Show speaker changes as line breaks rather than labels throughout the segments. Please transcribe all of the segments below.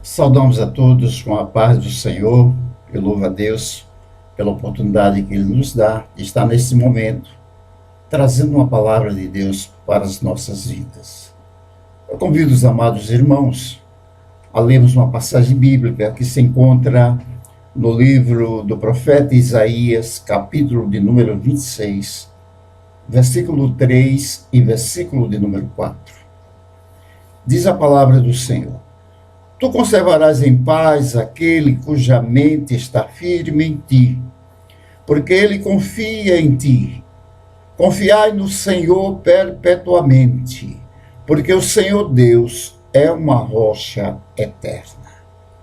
Saudamos a todos com a paz do Senhor. Eu louvo a Deus pela oportunidade que Ele nos dá de estar nesse momento, trazendo uma palavra de Deus para as nossas vidas. Eu convido os amados irmãos a lermos uma passagem bíblica que se encontra no livro do profeta Isaías, capítulo de número 26, versículo 3 e versículo de número 4. Diz a palavra do Senhor: Tu conservarás em paz aquele cuja mente está firme em ti, porque ele confia em ti. Confiai no Senhor perpetuamente, porque o Senhor Deus é uma rocha eterna.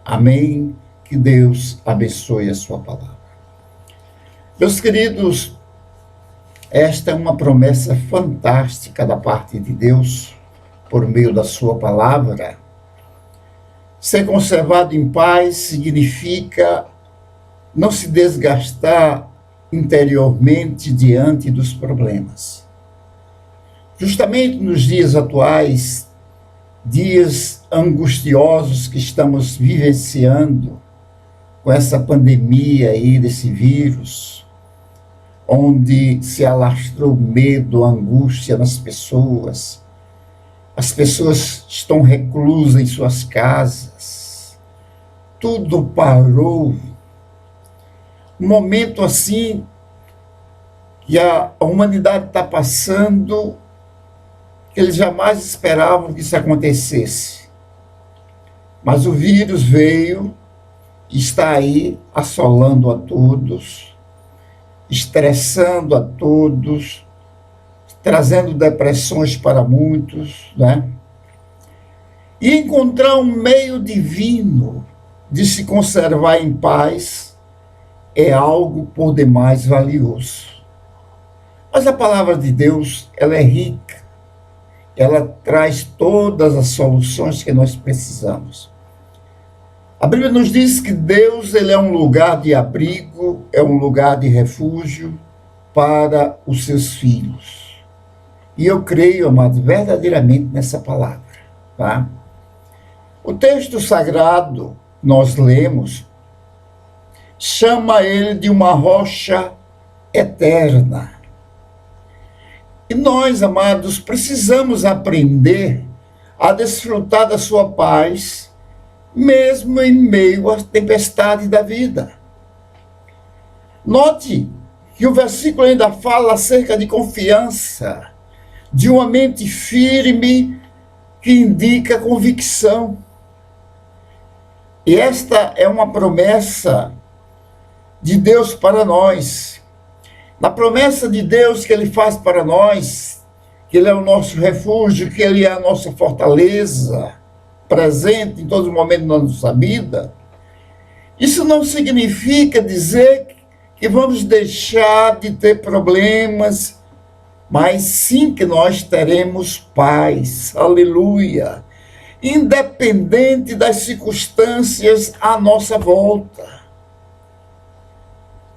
Amém. Que Deus abençoe a sua palavra. Meus queridos, esta é uma promessa fantástica da parte de Deus, por meio da sua palavra. Ser conservado em paz significa não se desgastar interiormente diante dos problemas. Justamente nos dias atuais, dias angustiosos que estamos vivenciando, com essa pandemia aí desse vírus, onde se alastrou medo, angústia nas pessoas. As pessoas estão reclusas em suas casas. Tudo parou. Um momento assim que a humanidade está passando, que eles jamais esperavam que isso acontecesse. Mas o vírus veio, está aí assolando a todos, estressando a todos, trazendo depressões para muitos, né? E encontrar um meio divino de se conservar em paz é algo por demais valioso. Mas a palavra de Deus, ela é rica, ela traz todas as soluções que nós precisamos. A Bíblia nos diz que Deus, ele é um lugar de abrigo, é um lugar de refúgio para os seus filhos. E eu creio, amados, verdadeiramente nessa palavra. Tá? O texto sagrado, nós lemos, chama ele de uma rocha eterna. E nós, amados, precisamos aprender a desfrutar da sua paz, mesmo em meio à tempestade da vida. Note que o versículo ainda fala acerca de confiança, de uma mente firme que indica convicção. E esta é uma promessa de Deus para nós. Na promessa de Deus que Ele faz para nós, que Ele é o nosso refúgio, que Ele é a nossa fortaleza, presente em todos os momentos da nossa vida, isso não significa dizer que vamos deixar de ter problemas, mas sim que nós teremos paz, aleluia, independente das circunstâncias à nossa volta.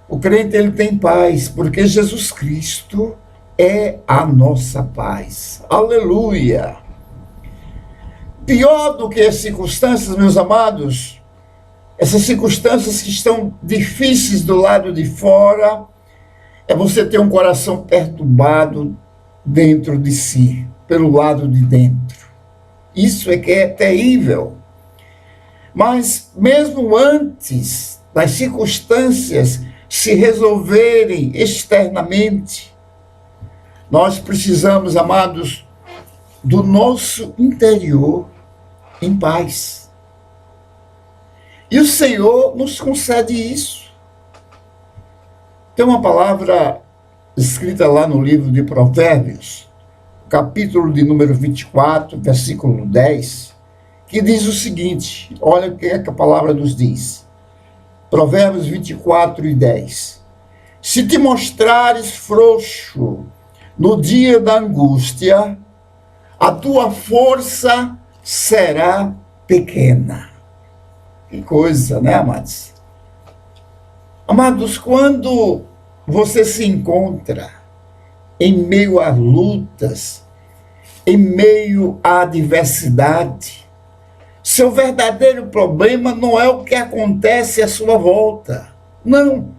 O crente, ele tem paz, porque Jesus Cristo é a nossa paz, aleluia. Pior do que as circunstâncias, meus amados, essas circunstâncias que estão difíceis do lado de fora, é você ter um coração perturbado dentro de si, pelo lado de dentro. Isso é que é terrível. Mas mesmo antes das circunstâncias se resolverem externamente, nós precisamos, amados, do nosso interior em paz. E o Senhor nos concede isso. Tem uma palavra escrita lá no livro de Provérbios, capítulo de número 24, versículo 10, que diz o seguinte, olha o que é que a palavra nos diz. Provérbios 24 e 10. Se te mostrares frouxo no dia da angústia, a tua força será pequena. Que coisa, né, amados? Amados, quando você se encontra em meio a lutas, em meio à adversidade, Seu verdadeiro problema não é o que acontece à sua volta. Não.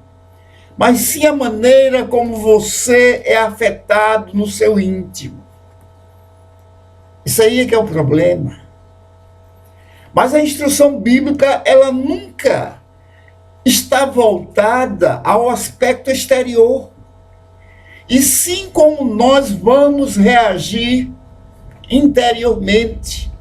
Mas sim a maneira como você é afetado no seu íntimo. Isso aí é que é o problema. Mas a instrução bíblica, ela nunca está voltada ao aspecto exterior. E sim como nós vamos reagir interiormente.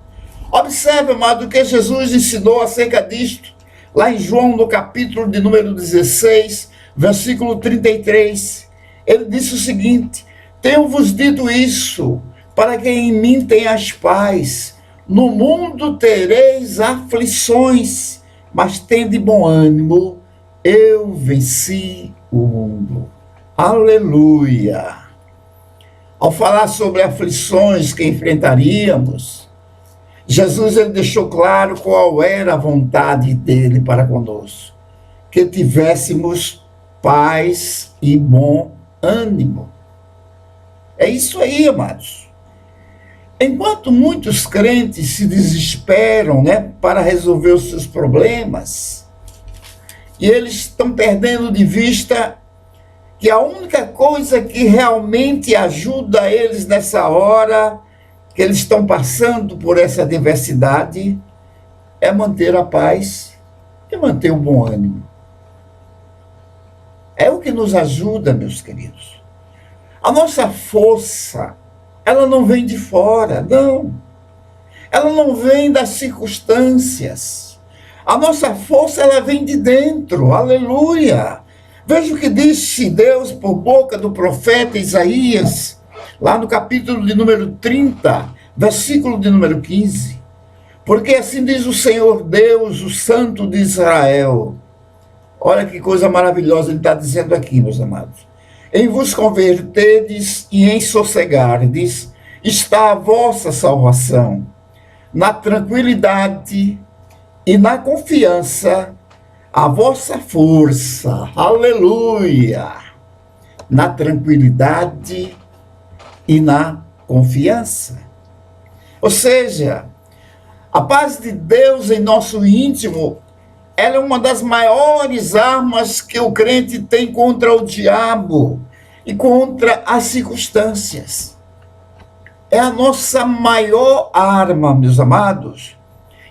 Observe, amado, o que Jesus ensinou acerca disto, lá em João, no capítulo de número 16, versículo 33. Ele disse o seguinte: tenho-vos dito isso, para que em mim tenhas paz. No mundo tereis aflições, mas tende bom ânimo, eu venci o mundo. Aleluia! Ao falar sobre aflições que enfrentaríamos, Jesus ele deixou claro qual era a vontade dele para conosco. Que tivéssemos paz e bom ânimo. É isso aí, amados. Enquanto muitos crentes se desesperam, para resolver os seus problemas, e eles estão perdendo de vista que a única coisa que realmente ajuda eles nessa hora que eles estão passando por essa adversidade é manter a paz e manter o bom ânimo. É o que nos ajuda, meus queridos. A nossa força, ela não vem de fora, não. Ela não vem das circunstâncias. A nossa força, ela vem de dentro, aleluia. Veja o que disse Deus por boca do profeta Isaías, lá no capítulo de número 30, versículo de número 15. Porque assim diz o Senhor Deus, o Santo de Israel. Olha que coisa maravilhosa ele está dizendo aqui, meus amados. Em vos converterdes e em sossegardes está a vossa salvação. Na tranquilidade e na confiança, a vossa força. Aleluia! Na tranquilidade e na confiança. Ou seja, a paz de Deus em nosso íntimo, ela é uma das maiores armas que o crente tem contra o diabo e contra as circunstâncias. É a nossa maior arma, meus amados.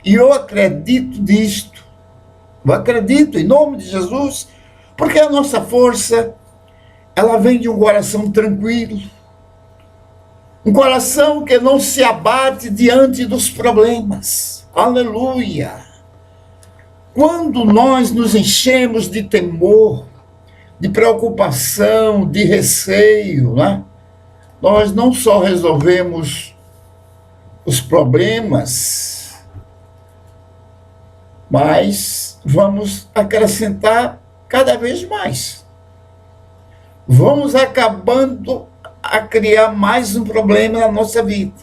E eu acredito nisto. Eu acredito em nome de Jesus, porque a nossa força, ela vem de um coração tranquilo. Um coração que não se abate diante dos problemas. Aleluia! Quando nós nos enchemos de temor, de preocupação, de receio, nós não só resolvemos os problemas, mas vamos acrescentar cada vez mais. Vamos acabando a criar mais um problema na nossa vida.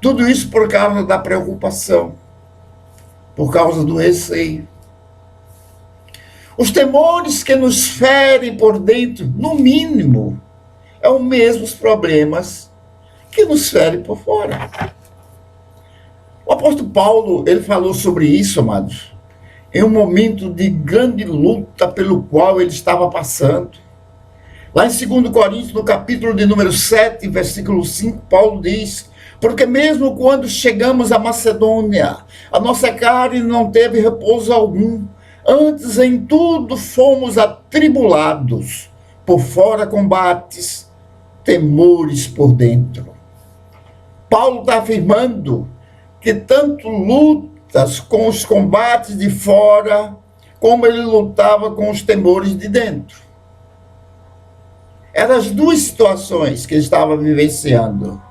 Tudo isso por causa da preocupação, por causa do receio. Os temores que nos ferem por dentro, no mínimo, é os mesmos problemas que nos ferem por fora. O apóstolo Paulo, ele falou sobre isso, amados, em um momento de grande luta pelo qual ele estava passando. Lá em 2 Coríntios, no capítulo de número 7, versículo 5, Paulo diz: porque mesmo quando chegamos à Macedônia, a nossa carne não teve repouso algum. Antes, em tudo, fomos atribulados. Por fora, combates, temores por dentro. Paulo está afirmando que tanto lutas com os combates de fora, como ele lutava com os temores de dentro. Eram as duas situações que ele estava vivenciando.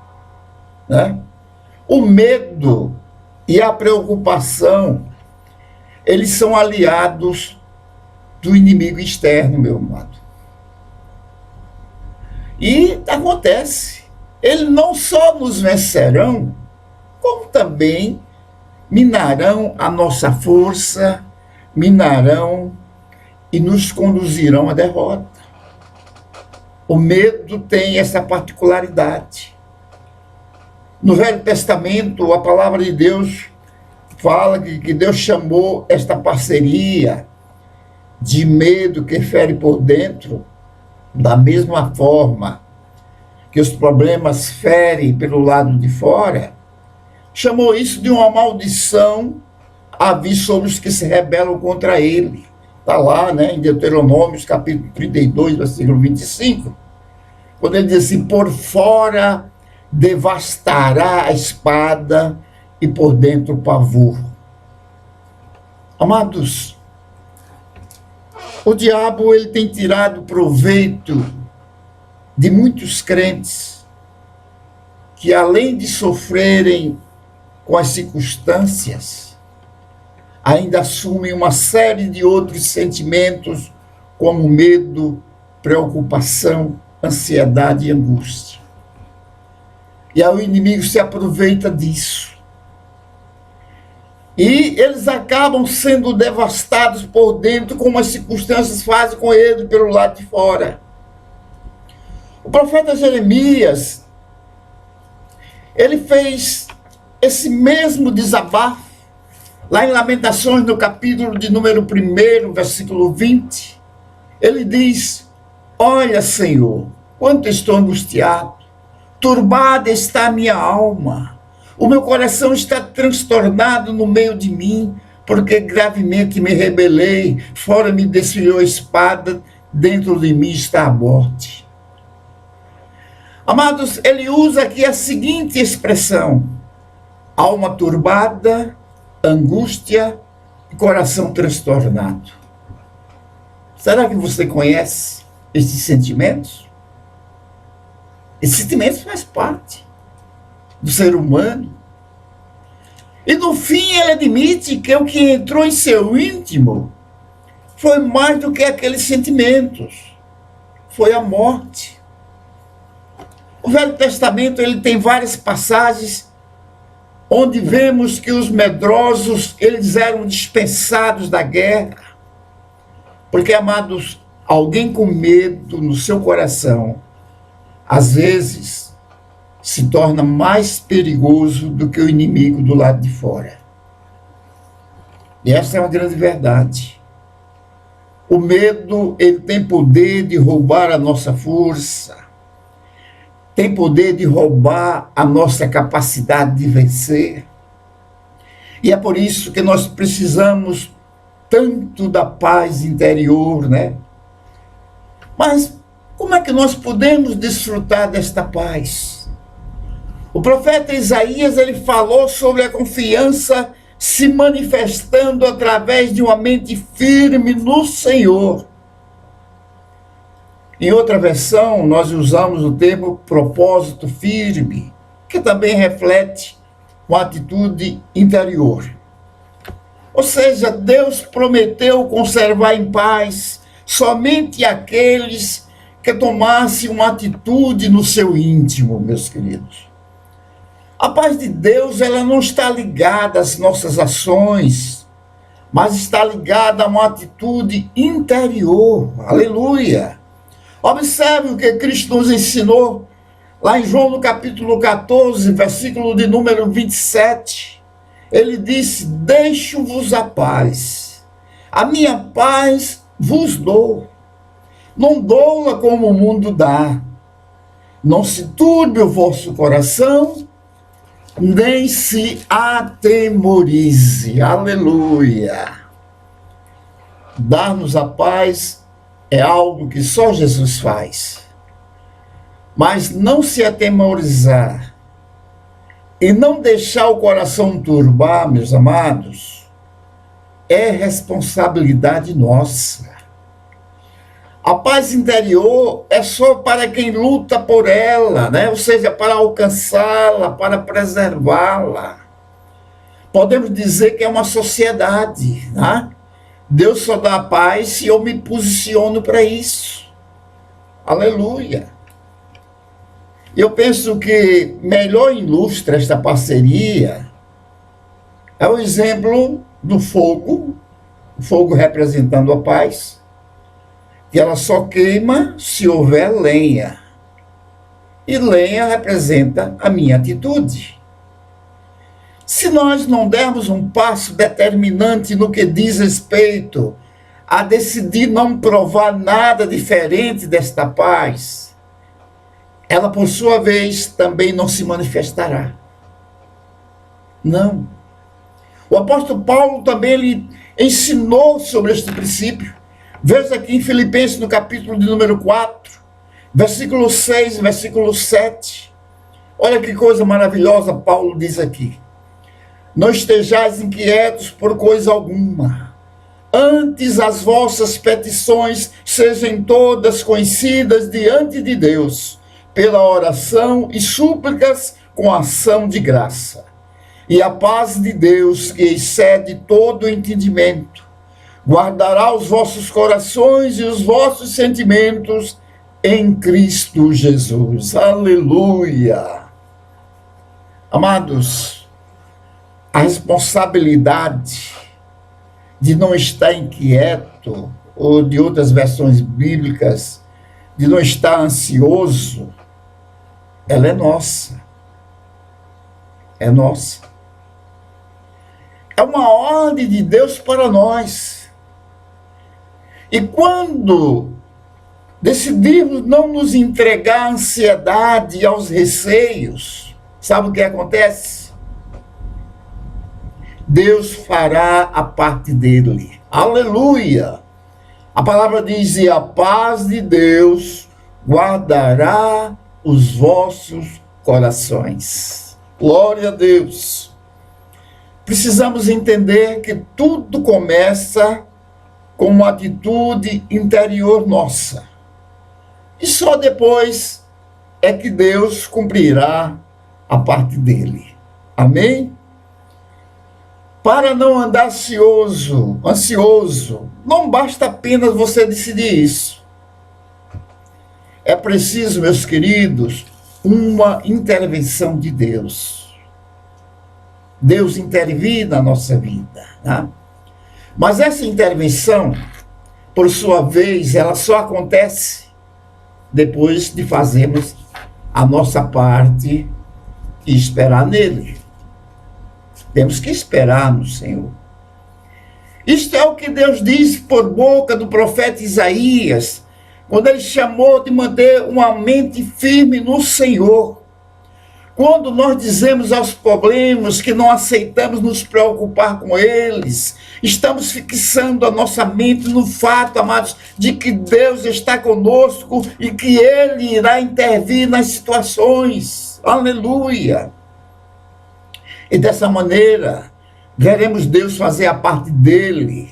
O medo e a preocupação, eles são aliados do inimigo externo, meu amado. E acontece, eles não só nos vencerão, como também minarão a nossa força, minarão e nos conduzirão à derrota. O medo tem essa particularidade. No Velho Testamento, a palavra de Deus fala que Deus chamou esta parceria de medo que fere por dentro, da mesma forma que os problemas ferem pelo lado de fora, chamou isso de uma maldição a vir sobre os que se rebelam contra ele. Está lá, né, em Deuteronômio, capítulo 32, versículo 25, quando ele diz assim: por fora devastará a espada e por dentro o pavor. Amados, o diabo ele tem tirado proveito de muitos crentes que, além de sofrerem com as circunstâncias, ainda assumem uma série de outros sentimentos, como medo, preocupação, ansiedade e angústia. E aí o inimigo se aproveita disso. E eles acabam sendo devastados por dentro, como as circunstâncias fazem com ele pelo lado de fora. O profeta Jeremias, ele fez esse mesmo desabafo, lá em Lamentações, no capítulo de número 1, versículo 20. Ele diz: olha, Senhor, quanto estou angustiado, turbada está a minha alma. O meu coração está transtornado no meio de mim, porque gravemente me rebelei, fora me desfilhou a espada, dentro de mim está a morte. Amados, ele usa aqui a seguinte expressão: alma turbada, angústia e coração transtornado. Será que você conhece esses sentimentos? Esses sentimentos fazem parte do ser humano. E no fim ele admite que o que entrou em seu íntimo foi mais do que aqueles sentimentos. Foi a morte. O Velho Testamento ele tem várias passagens onde vemos que os medrosos eles eram dispensados da guerra. Porque, amados, alguém com medo no seu coração, às vezes, se torna mais perigoso do que o inimigo do lado de fora. E essa é uma grande verdade. O medo, ele tem poder de roubar a nossa força, tem poder de roubar a nossa capacidade de vencer. E é por isso que nós precisamos tanto da paz interior, né? Mas como é que nós podemos desfrutar desta paz? O profeta Isaías, ele falou sobre a confiança se manifestando através de uma mente firme no Senhor. Em outra versão, nós usamos o termo propósito firme, que também reflete uma atitude interior. Ou seja, Deus prometeu conservar em paz somente aqueles que tomassem uma atitude no seu íntimo, meus queridos. A paz de Deus, ela não está ligada às nossas ações, mas está ligada a uma atitude interior. Aleluia! Observe o que Cristo nos ensinou lá em João no capítulo 14, versículo de número 27. Ele disse: deixo-vos a paz, a minha paz vos dou. Não dou-la como o mundo dá. Não se turbe o vosso coração, nem se atemorize. Aleluia! Dar-nos a paz é algo que só Jesus faz. Mas não se atemorizar e não deixar o coração turbar, meus amados, é responsabilidade nossa. A paz interior é só para quem luta por ela, né? Ou seja, para alcançá-la, para preservá-la. Podemos dizer que é uma sociedade, né? Deus só dá a paz se eu me posiciono para isso. Aleluia! Eu penso que melhor ilustra esta parceria é o exemplo do fogo, o fogo representando a paz, que ela só queima se houver lenha. e lenha representa a minha atitude. Se nós não dermos um passo determinante no que diz respeito a decidir não provar nada diferente desta paz, ela, por sua vez, também não se manifestará. Não. O apóstolo Paulo também ele ensinou sobre este princípio. Veja aqui em Filipenses, no capítulo de número 4, versículo 6 e versículo 7. Olha que coisa maravilhosa Paulo diz aqui. Não estejais inquietos por coisa alguma. Antes as vossas petições sejam todas conhecidas diante de Deus, pela oração e súplicas com ação de graça. E a paz de Deus, que excede todo o entendimento, guardará os vossos corações e os vossos sentimentos em Cristo Jesus. Aleluia! Amados, a responsabilidade de não estar inquieto, ou de outras versões bíblicas, de não estar ansioso, ela é nossa. É nossa. É uma ordem de Deus para nós. E quando decidimos não nos entregar à ansiedade e aos receios, sabe o que acontece? Deus fará a parte dele. Aleluia! A palavra diz, e a paz de Deus guardará os vossos corações. Glória a Deus! Precisamos entender que tudo começa com uma atitude interior nossa. E só depois é que Deus cumprirá a parte dele. Amém? Para não andar ansioso, não basta apenas você decidir isso. É preciso, meus queridos, uma intervenção de Deus. Deus intervir na nossa vida, né? Mas essa intervenção, por sua vez, ela só acontece depois de fazermos a nossa parte e esperar nele. Temos que esperar no Senhor. Isto é o que Deus disse por boca do profeta Isaías, quando ele chamou de manter uma mente firme no Senhor. Quando nós dizemos aos problemas que não aceitamos nos preocupar com eles, estamos fixando a nossa mente no fato, amados, de que Deus está conosco e que Ele irá intervir nas situações. Aleluia! E dessa maneira, veremos Deus fazer a parte dele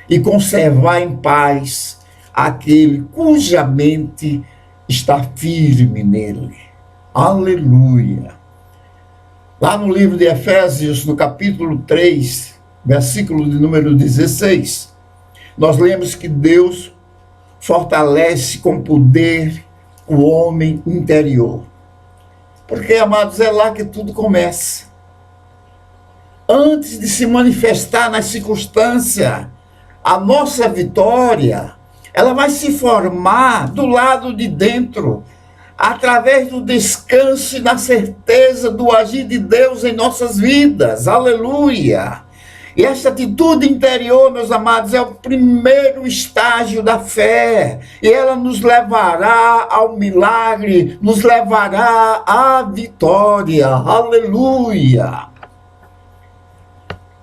e conservar em paz aquele cuja mente está firme nele. Aleluia! Lá no livro de Efésios, no capítulo 3, versículo de número 16, nós lemos que Deus fortalece com poder o homem interior. Porque, amados, é lá que tudo começa. Antes de se manifestar na circunstância, a nossa vitória, ela vai se formar do lado de dentro, através do descanso e da certeza do agir de Deus em nossas vidas. Aleluia! E essa atitude interior, meus amados, é o primeiro estágio da fé. E ela nos levará ao milagre, nos levará à vitória. Aleluia!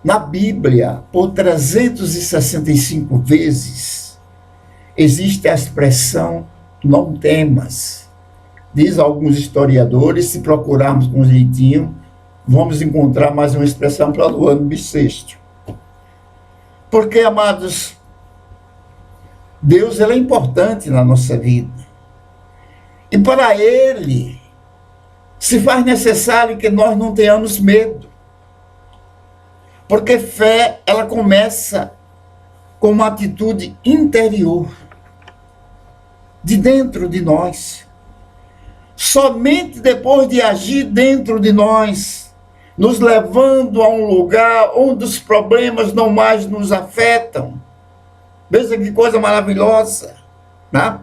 Na Bíblia, por 365 vezes, existe a expressão não temas. Diz alguns historiadores, se procurarmos com jeitinho, vamos encontrar mais uma expressão para o ano bissexto. Porque, amados, Deus ele é importante na nossa vida. E para Ele, se faz necessário que nós não tenhamos medo. Porque fé, ela começa com uma atitude interior, de dentro de nós. Somente depois de agir dentro de nós, nos levando a um lugar onde os problemas não mais nos afetam. Veja que coisa maravilhosa, né?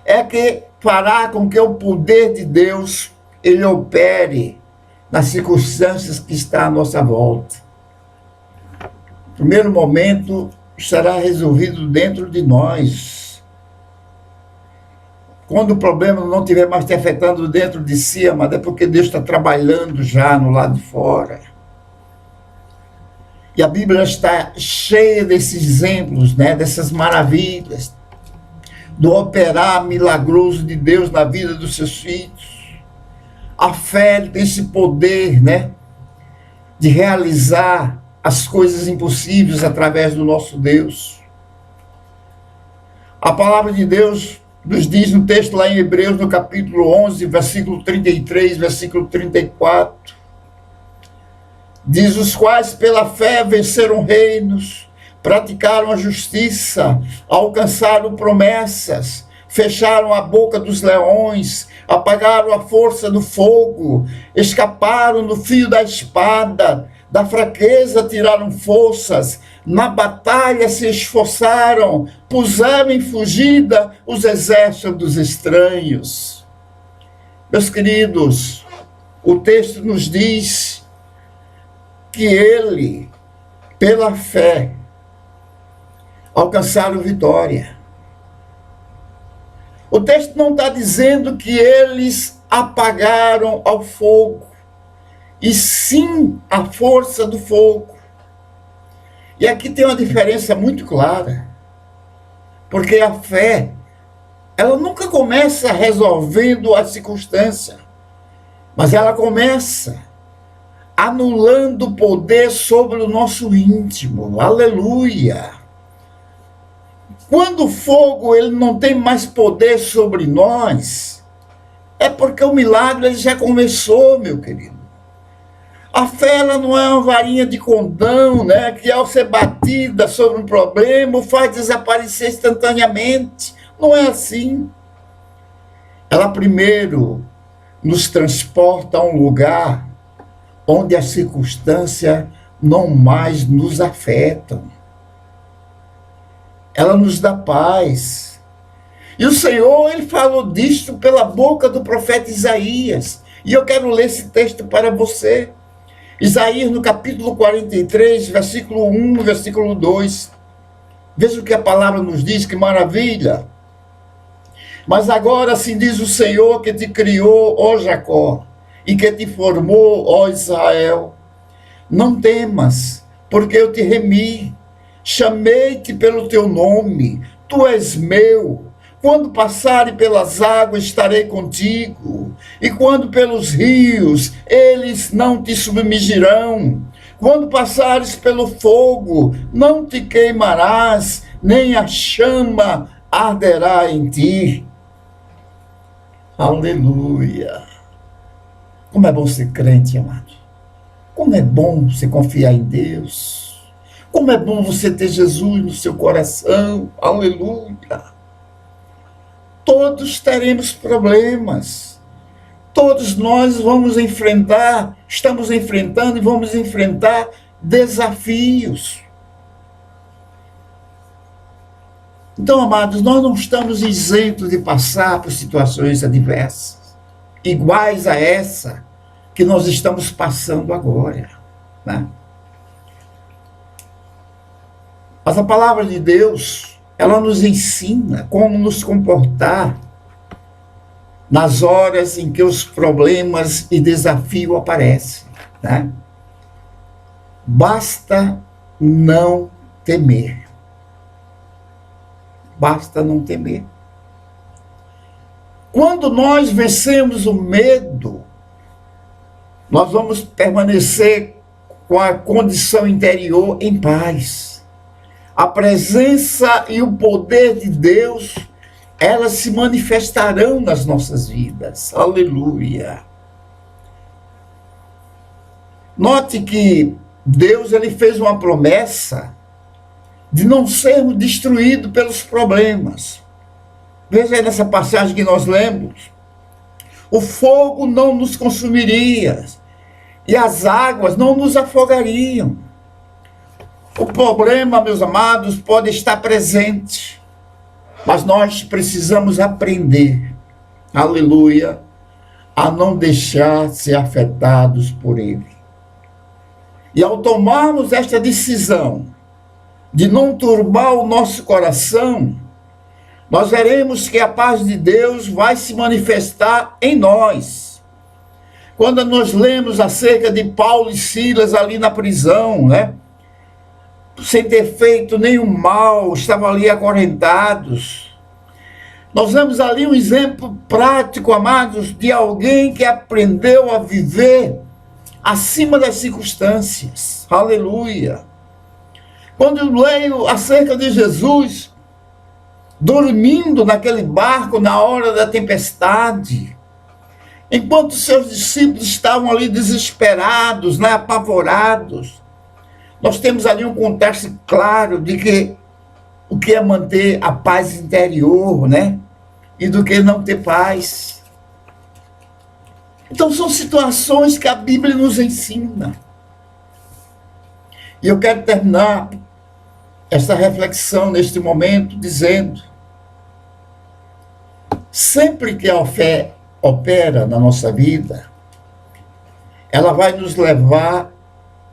é que fará com que o poder de Deus ele opere nas circunstâncias que estão à nossa volta. O primeiro momento será resolvido dentro de nós. Quando o problema não estiver mais te afetando dentro de si, amado, é porque Deus está trabalhando já no lado de fora. E a Bíblia está cheia desses exemplos, né, dessas maravilhas, do operar milagroso de Deus na vida dos seus filhos. A fé tem esse poder, né, de realizar as coisas impossíveis através do nosso Deus. A palavra de Deus nos diz no texto lá em Hebreus, no capítulo 11, versículo 33, versículo 34, diz: os quais pela fé venceram reinos, praticaram a justiça, alcançaram promessas, fecharam a boca dos leões, apagaram a força do fogo, escaparam do fio da espada, da fraqueza tiraram forças, na batalha se esforçaram, puseram em fugida os exércitos dos estranhos. Meus queridos, o texto nos diz que ele, pela fé, alcançaram vitória. O texto não está dizendo que eles apagaram ao fogo, e sim a força do fogo. E aqui tem uma diferença muito clara, porque a fé, ela nunca começa resolvendo a circunstância, mas ela começa anulando o poder sobre o nosso íntimo. Aleluia! Quando o fogo ele não tem mais poder sobre nós, é porque o milagre ele já começou, meu querido. A fé ela não é uma varinha de condão, né, que ao ser batida sobre um problema, o faz desaparecer instantaneamente. Não é assim. Ela primeiro nos transporta a um lugar onde as circunstâncias não mais nos afetam. Ela nos dá paz. E o Senhor, ele falou disto pela boca do profeta Isaías. E eu quero ler esse texto para você. Isaías, no capítulo 43, versículo 1, versículo 2. Veja o que a palavra nos diz, que maravilha. Mas agora assim diz o Senhor que te criou, ó Jacó, e que te formou, ó Israel. Não temas, porque eu te remi, chamei-te pelo teu nome, tu és meu. Quando passares pelas águas, estarei contigo, e quando pelos rios, eles não te submergirão. Quando passares pelo fogo, não te queimarás, nem a chama arderá em ti. Aleluia! Como é bom ser crente, amado. Como é bom você confiar em Deus. Como é bom você ter Jesus no seu coração. Aleluia! Todos teremos problemas. Todos nós vamos enfrentar, estamos enfrentando e vamos enfrentar desafios. Então, amados, nós não estamos isentos de passar por situações adversas, iguais a essa que nós estamos passando agora, né? Mas a palavra de Deus, ela nos ensina como nos comportar nas horas em que os problemas e desafios aparecem, né? Basta não temer. Basta não temer. Quando nós vencemos o medo, nós vamos permanecer com a condição interior em paz. A presença e o poder de Deus, elas se manifestarão nas nossas vidas. Aleluia! Note que Deus ele fez uma promessa de não sermos destruídos pelos problemas. Veja aí nessa passagem que nós lemos. O fogo não nos consumiria e as águas não nos afogariam. O problema, meus amados, pode estar presente, Mas nós precisamos aprender, aleluia, a não deixar ser afetados por ele. E ao tomarmos esta decisão de não turbar o nosso coração, nós veremos que a paz de Deus vai se manifestar em nós. Quando nós lemos acerca de Paulo e Silas ali na prisão, né? Sem ter feito nenhum mal, estavam ali acorrentados. Nós vemos ali um exemplo prático, amados, de alguém que aprendeu a viver acima das circunstâncias. Aleluia. Quando eu leio acerca de Jesus dormindo naquele barco na hora da tempestade, enquanto seus discípulos estavam ali desesperados, né, apavorados, nós temos ali um contexto claro de que o que é manter a paz interior, né? E do que não ter paz. Então são situações que a Bíblia nos ensina. E eu quero terminar esta reflexão neste momento dizendo: sempre que a fé opera na nossa vida, ela vai nos levar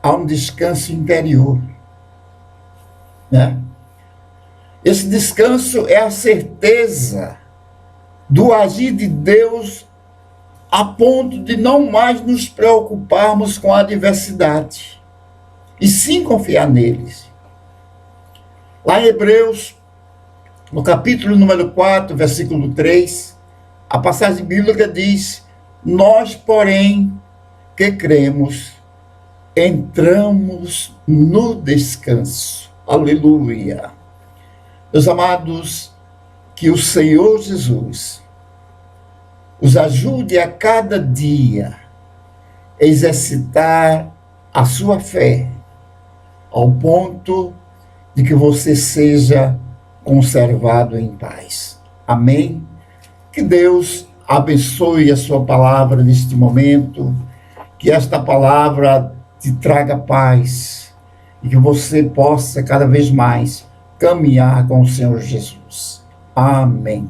a um descanso interior, né? Esse descanso é a certeza do agir de Deus a ponto de não mais nos preocuparmos com a adversidade, e sim confiar neles. Lá em Hebreus, no capítulo número 4, versículo 3, a passagem bíblica diz: nós, porém, que cremos, entramos no descanso. Aleluia. Meus amados, que o Senhor Jesus os ajude a cada dia a exercitar a sua fé, ao ponto de que você seja conservado em paz. Amém? Que Deus abençoe a sua palavra neste momento, que esta palavra te traga paz e que você possa cada vez mais caminhar com o Senhor Jesus. Amém.